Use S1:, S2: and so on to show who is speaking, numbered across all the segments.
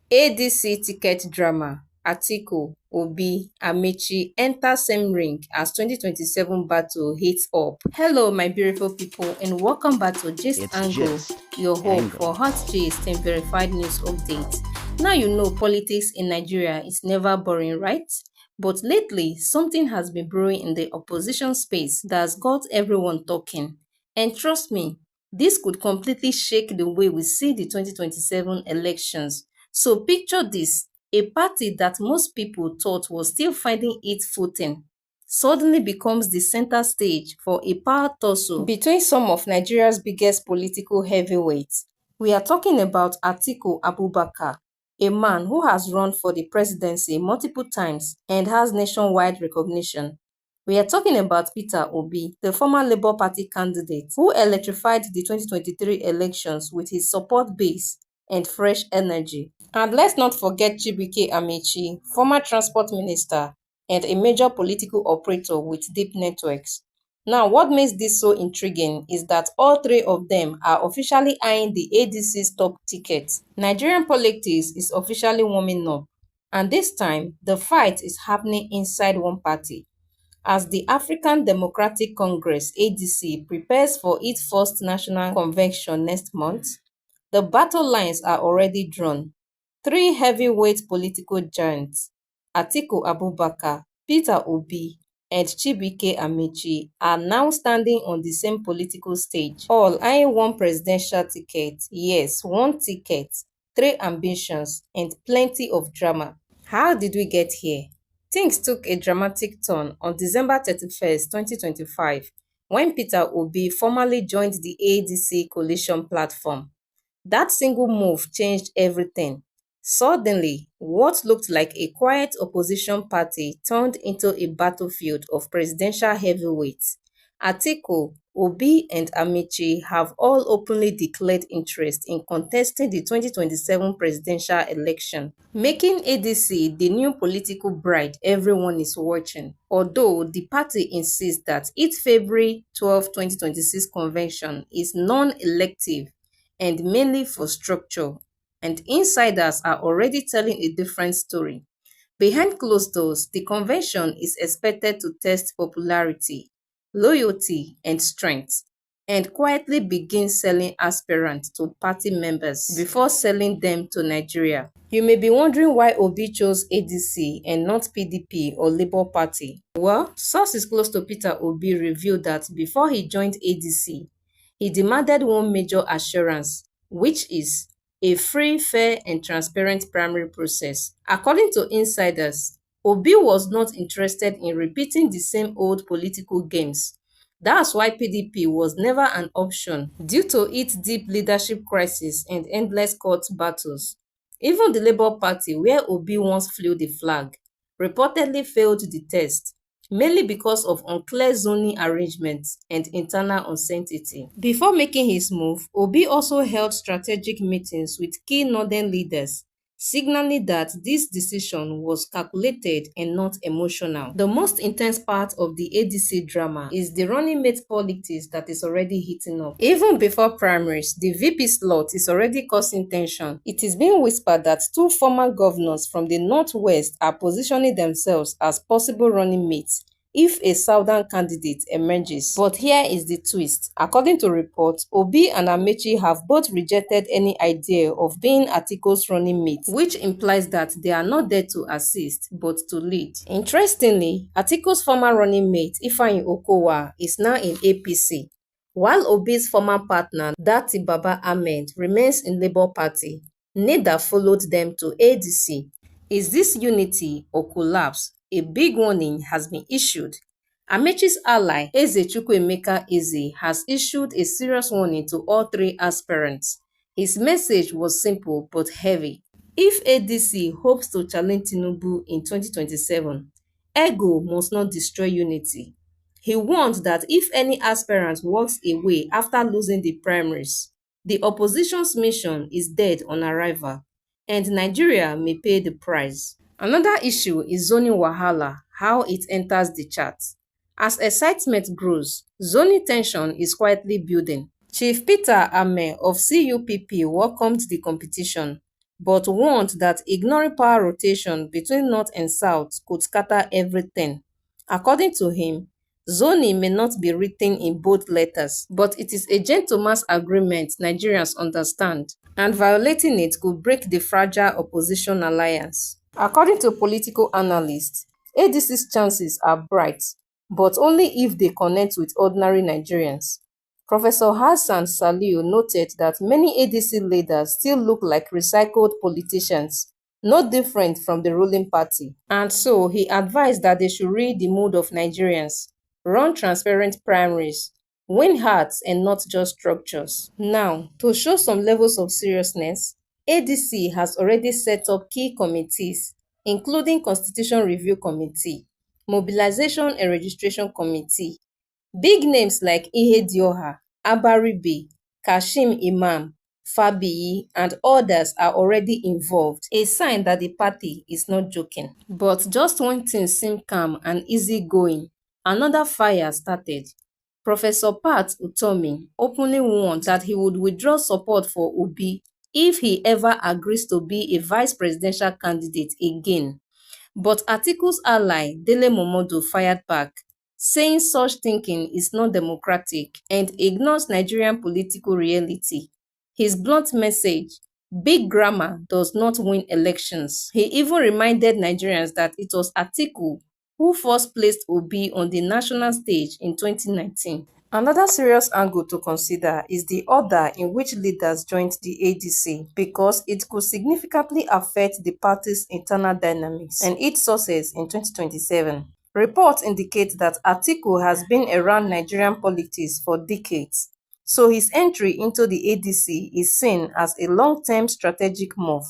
S1: ADC ticket drama: Atiku, Obi, Amaechi enter same ring as 2027 battle heats up. Hello my beautiful people and welcome back to Gist
S2: It's
S1: Angle,
S2: just
S1: your hope
S2: Angle.
S1: for hot gist and verified news updates. Now you know politics in Nigeria is never boring, right? But lately, something has been brewing in the opposition space that's got everyone talking. And trust me, this could completely shake the way we see the 2027 elections. So picture this: a party that most people thought was still finding its footing suddenly becomes the center stage for a power tussle between some of Nigeria's biggest political heavyweights. We are talking about Atiku Abubakar, a man who has run for the presidency multiple times and has nationwide recognition. We are talking about Peter Obi, the former Labour Party candidate who electrified the 2023 elections with his support base and fresh energy. And let's not forget Chibuike Amaechi, former transport minister and a major political operator with deep networks. Now, what makes this so intriguing is that all three of them are officially eyeing the ADC's top ticket. Nigerian politics is officially warming up, and this time, the fight is happening inside one party. As the African Democratic Congress (ADC) prepares for its first national convention next month, the battle lines are already drawn. Three heavyweight political giants, Atiku Abubakar, Peter Obi, and Chibuike Amaechi, are now standing on the same political stage, all eyeing one presidential ticket. Yes, one ticket, three ambitions, and plenty of drama. How did we get here? Things took a dramatic turn on December 31st, 2025, when Peter Obi formally joined the ADC coalition platform. That single move changed everything. Suddenly, what looked like a quiet opposition party turned into a battlefield of presidential heavyweights. Atiku, Obi, and Amaechi have all openly declared interest in contesting the 2027 presidential election, making ADC the new political bride everyone is watching. Although the party insists that its February 12, 2026 convention is non-elective and mainly for structure, and insiders are already telling a different story. Behind closed doors, the convention is expected to test popularity, loyalty, and strength, and quietly begin selling aspirants to party members before selling them to Nigeria. You may be wondering why Obi chose ADC and not PDP or Labour Party. Well, sources close to Peter Obi revealed that before he joined ADC, he demanded one major assurance, which is a free, fair, and transparent primary process. According to insiders, Obi was not interested in repeating the same old political games. That's why PDP was never an option due to its deep leadership crisis and endless court battles. Even the Labour Party, where Obi once flew the flag, reportedly failed the test, mainly because of unclear zoning arrangements and internal uncertainty. Before making his move, Obi also held strategic meetings with key northern leaders, signaling that this decision was calculated and not emotional. The most intense part of the ADC drama is the running mate politics that is already heating up. Even before primaries, the VP slot is already causing tension. It is being whispered that two former governors from the northwest are positioning themselves as possible running mates if a southern candidate emerges. But here is the twist. According to reports, Obi and Amaechi have both rejected any idea of being Atiku's running mate, which implies that they are not there to assist, but to lead. Interestingly, Atiku's former running mate, Ifeanyi Okowa, is now in APC, while Obi's former partner, Dati Baba Ahmed, remains in Labour Party. Neither followed them to ADC. Is this unity or collapse? A big warning has been issued. Amaechi's ally, Eze Chukwuemeka Eze, has issued a serious warning to all three aspirants. His message was simple but heavy. If ADC hopes to challenge Tinubu in 2027, ego must not destroy unity. He warned that if any aspirant walks away after losing the primaries, the opposition's mission is dead on arrival, and Nigeria may pay the price. Another issue is zoning wahala, how it enters the chart. As excitement grows, zoning tension is quietly building. Chief Peter Ame of CUPP welcomed the competition, but warned that ignoring power rotation between North and South could scatter everything. According to him, zoning may not be written in bold letters, but it is a gentleman's agreement Nigerians understand, and violating it could break the fragile opposition alliance. According to political analysts, ADC's chances are bright, but only if they connect with ordinary Nigerians. Professor Hassan Saliu noted that many ADC leaders still look like recycled politicians, no different from the ruling party. And so he advised that they should read the mood of Nigerians, run transparent primaries, win hearts and not just structures. Now, to show some levels of seriousness, ADC has already set up key committees, including Constitution Review Committee, Mobilization and Registration Committee. Big names like Ihedioha, Abaribe, Kashim Imam, Fabiyi, and others are already involved, a sign that the party is not joking. But just when things seemed calm and easygoing, another fire started. Professor Pat Utomi openly warned that he would withdraw support for Obi if he ever agrees to be a vice presidential candidate again. But Atiku's ally, Dele Momodu, fired back, saying such thinking is not democratic and ignores Nigerian political reality. His blunt message, big grammar does not win elections. He even reminded Nigerians that it was Atiku who first placed Obi on the national stage in 2019. Another serious angle to consider is the order in which leaders joined the ADC, because it could significantly affect the party's internal dynamics and its sources in 2027. Reports indicate that Atiku has been around Nigerian politics for decades, so his entry into the ADC is seen as a long-term strategic move.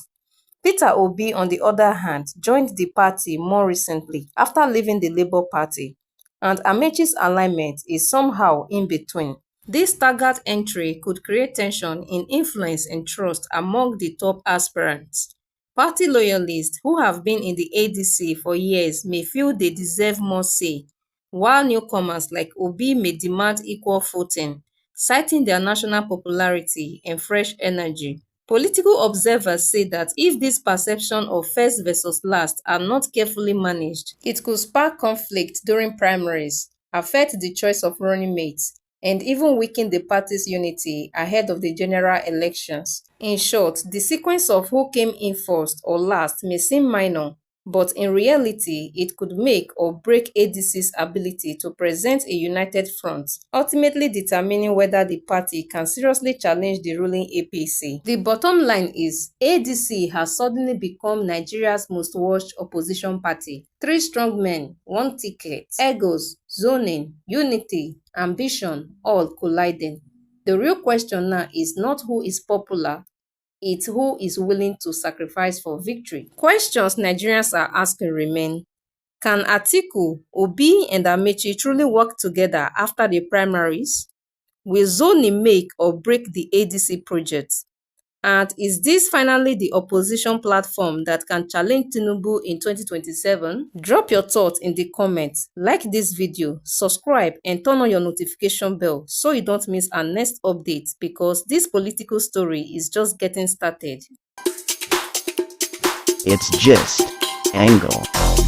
S1: Peter Obi, on the other hand, joined the party more recently after leaving the Labour Party, and Amaechi's alignment is somehow in between. This staggered entry could create tension in influence and trust among the top aspirants. Party loyalists who have been in the ADC for years may feel they deserve more say, while newcomers like Obi may demand equal footing, citing their national popularity and fresh energy. Political observers say that if this perception of first versus last are not carefully managed, it could spark conflict during primaries, affect the choice of running mates, and even weaken the party's unity ahead of the general elections. In short, the sequence of who came in first or last may seem minor, but in reality, it could make or break ADC's ability to present a united front, ultimately determining whether the party can seriously challenge the ruling APC. The bottom line is, ADC has suddenly become Nigeria's most watched opposition party. Three strong men, one ticket, egos, zoning, unity, ambition, all colliding. The real question now is not who is popular, it's who is willing to sacrifice for victory. Questions Nigerians are asking remain: can Atiku, Obi, and Amaechi truly work together after the primaries? Will zoning make or break the ADC project? And is this finally the opposition platform that can challenge Tinubu in 2027? Drop your thoughts in the comments, like this video, subscribe, and turn on your notification bell so you don't miss our next update, because this political story is just getting started.
S2: It's just Angle.